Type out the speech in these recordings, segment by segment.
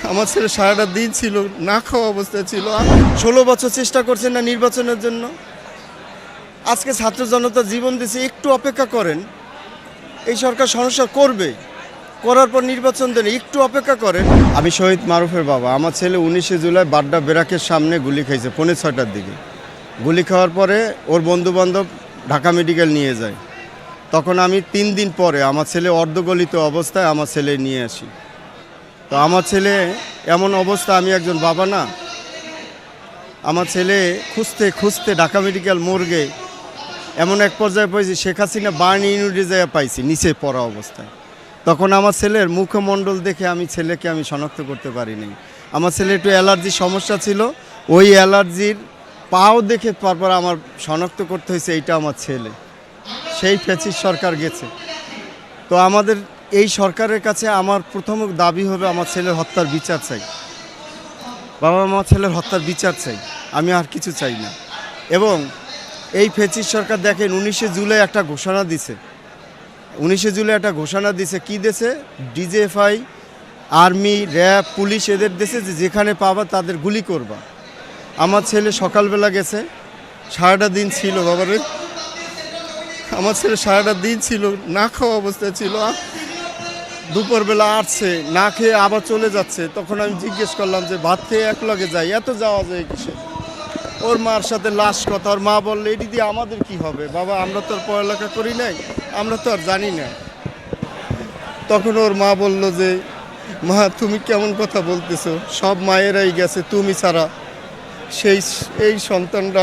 আমার ছেলে সারাটা দিন ছিল, না খাওয়া অবস্থায় ছিল। 16 বছর চেষ্টা করছেন না নির্বাচনের জন্য। আজকে ছাত্র জনতা জীবন দিচ্ছে, একটু অপেক্ষা করেন। এই সরকার সমস্যা করবে, করার পর নির্বাচন দেন, একটু অপেক্ষা করেন। আমি শহীদ মারুফের বাবা। আমার ছেলে 19শে জুলাই বাড্ডা বেরাকের সামনে গুলি খাইছে 5:45টার দিকে। গুলি খাওয়ার পরে ওর বন্ধুবান্ধব ঢাকা মেডিকেল নিয়ে যায়। তখন আমি 3 দিন পরে আমার ছেলে অর্ধগলিত অবস্থায় আমার ছেলে নিয়ে আসি। তো আমার ছেলে এমন অবস্থা, আমি একজন বাবা না, আমার ছেলে খুঁজতে খুঁজতে ঢাকা মেডিকেল মর্গে এমন এক পর্যায়ে পাইছি, শেখ হাসিনা বার্ন ইউনিটে যায় পাইছি নিচে পড়া অবস্থায়। তখন আমার ছেলের মুখমণ্ডল দেখে আমি ছেলেকে শনাক্ত করতে পারিনি। আমার ছেলে একটু অ্যালার্জির সমস্যা ছিল, ওই অ্যালার্জির পাও দেখে তারপর আমার শনাক্ত করতে হয়েছে এইটা আমার ছেলে। সেই ফ্যাসিস্ট সরকার গেছে। তো আমাদের এই সরকারের কাছে আমার প্রথম দাবি হবে আমার ছেলের হত্যার বিচার চাই। বাবা, আমার ছেলের হত্যার বিচার চাই, আমি আর কিছু চাই না। এবং এই ফ্যাসিস্ট সরকার দেখেন 19শে জুলাই একটা ঘোষণা দিছে। 19শে জুলাই একটা ঘোষণা দিছে, কি দিছে? ডিজিএফআই, আর্মি, র্যাব, পুলিশ এদের দেশে যেখানে পাবা তাদের গুলি করবা। আমার ছেলে সকালবেলা গেছে, সারাটা দিন ছিল। বাবারে, আমার ছেলে সারাটা দিন ছিল, না খাওয়া অবস্থায় ছিল। দুপুরবেলা আসছে, না খেয়ে আবার চলে যাচ্ছে। তখন আমি জিজ্ঞেস করলাম যে ভাত খেয়ে এক লগে যাই, এত যাওয়া যায় কিসে? ওর মার সাথে লাস্ট কথা, ওর মা বললে এটি দিয়ে আমাদের কি হবে বাবা, আমরা তো আর পড়ালেখা করি নাই, আমরা তো আর জানি না। তখন ওর মা বলল যে মা, তুমি কেমন কথা বলতেছো, সব মায়েরাই গেছে, তুমি ছাড়া। এই সন্তানটা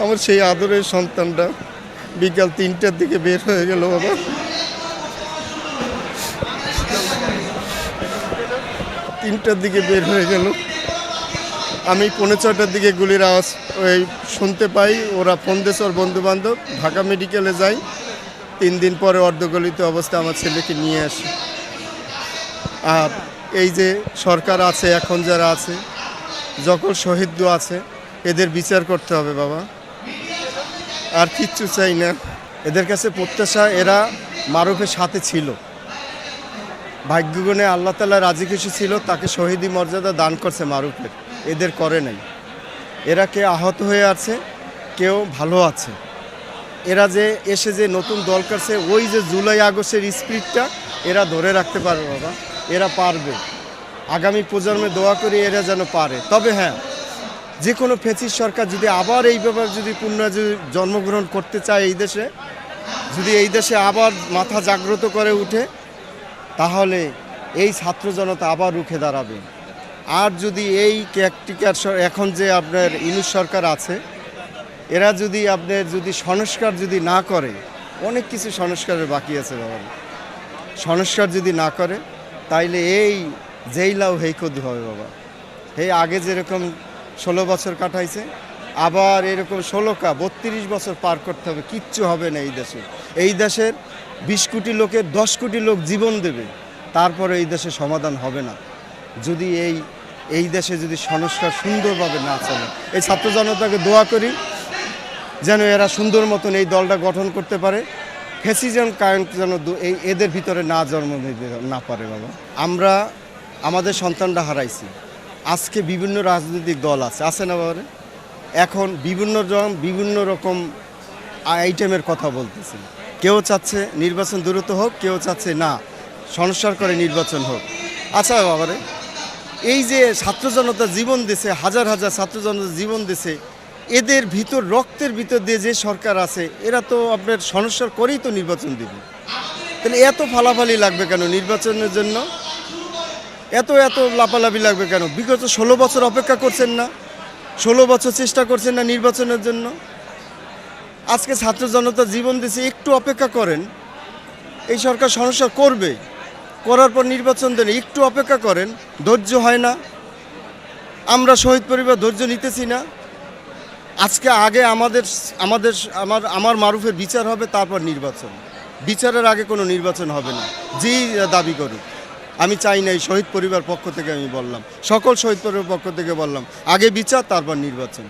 আমার সেই আদরের সন্তানটা বিকাল 3টার দিকে বের হয়ে গেল। বাবা, 3টার দিকে বের হয়ে গেল। আমি 5:45টার দিকে গুলির আওয়াজ শুনতে পাই। ওরা ফোন দিয়েছে, ওর বন্ধুবান্ধব, ঢাকা মেডিকেলে যাই। 3 দিন পরে অর্ধগলিত অবস্থায় আমার ছেলেকে নিয়ে আসি। আর এই যে সরকার আছে এখন, যারা আছে, যখন শহীদ আছে, এদের বিচার করতে হবে বাবা, আর কিচ্ছু চাই না। এদের কাছে প্রত্যাশা, এরা মারুফের সাথে ছিল, ভাগ্যগুণে আল্লাহ তাআলা রাজি খুশি ছিল, তাকে শহীদি মর্যাদা দান করছে মারুফের, এদের করে নাই। এরা কে আহত হয়ে আছে, কেউ ভালো আছে। এরা যে এসে যে নতুন দল করছে, ওই যে জুলাই আগস্টের স্পিরিটটা এরা ধরে রাখতে পারবে বাবা, এরা পারবে। আগামী প্রজন্মে দোয়া করি এরা যেন পারে। তবে হ্যাঁ, যে কোনো ফ্যাসিস্ট সরকার যদি আবার এই ব্যাপারে যদি পুনরায় জন্মগ্রহণ করতে চায় এই দেশে, যদি এই দেশে আবার মাথা জাগ্রত করে উঠে, তাহলে এই ছাত্র জনতা আবার রুখে দাঁড়াবে। আর যদি এই কেয়ারটেকার এখন যে আপনার ইউনূস সরকার আছে, এরা যদি আপনার সংস্কার যদি না করে, অনেক কিছু সংস্কারের বাকি আছে বাবা, সংস্কার যদি না করে তাইলে এই জেইলাও হেই কদি হবে বাবা। এই আগে যেরকম 16 বছর কাটাইছে, আবার এরকম 32 বছর পার করতে হবে, কিচ্ছু হবে না এই দেশে। এই দেশের 20 কোটি লোকের 10 কোটি লোক জীবন দেবে, তারপরে এই দেশে সমাধান হবে না যদি এই দেশে যদি সংস্কার সুন্দরভাবে না চলে। এই ছাত্র জনতাকে দোয়া করি যেন এরা সুন্দর মতন এই দলটা গঠন করতে পারে, ফ্যাসিজম কায়েম যেন এদের ভিতরে না জন্ম নিতে না পারে বাবা। আমরা আমাদের সন্তানরা হারাইছি, আজকে বিভিন্ন রাজনৈতিক দল আছে না বাবারে, এখন বিভিন্ন রকম আইটেমের কথা বলতেছে। কেউ চাচ্ছে নির্বাচন দ্রুত হোক, কেউ চাচ্ছে না সংস্কার করে নির্বাচন হোক। আচ্ছা বাবারে, এই যে ছাত্র জনতা জীবন দিছে, হাজার হাজার ছাত্র জনতা জীবন দিছে, এদের ভিতর রক্তের ভিতর দিয়ে যে সরকার আছে, এরা তো আপনার সংস্কার করেই তো নির্বাচন দেবে। তাহলে এত ফালাফালি লাগবে কেন নির্বাচনের জন্য? এত লাপালাপি লাগবে কেন? বিগত 16 বছর অপেক্ষা করছেন না, 16 বছর চেষ্টা করছেন না নির্বাচনের জন্য। আজকে ছাত্র জনতা জীবন দিছে, একটু অপেক্ষা করেন। এই সরকার সংস্কার করবে, করার পর নির্বাচন দেন, একটু অপেক্ষা করেন। ধৈর্য হয় না, আমরা শহীদ পরিবার ধৈর্য নিতেছি না। আজকে আগে আমার মারুফের বিচার হবে, তারপর নির্বাচন। বিচারের আগে কোনো নির্বাচন হবে না, যেই দাবি করুক। আমি চাই না, এই শহীদ পরিবার পক্ষ থেকে আমি বললাম, সকল শহীদ পরিবার পক্ষ থেকে বললাম, আগে বিচার, তারপর নির্বাচন।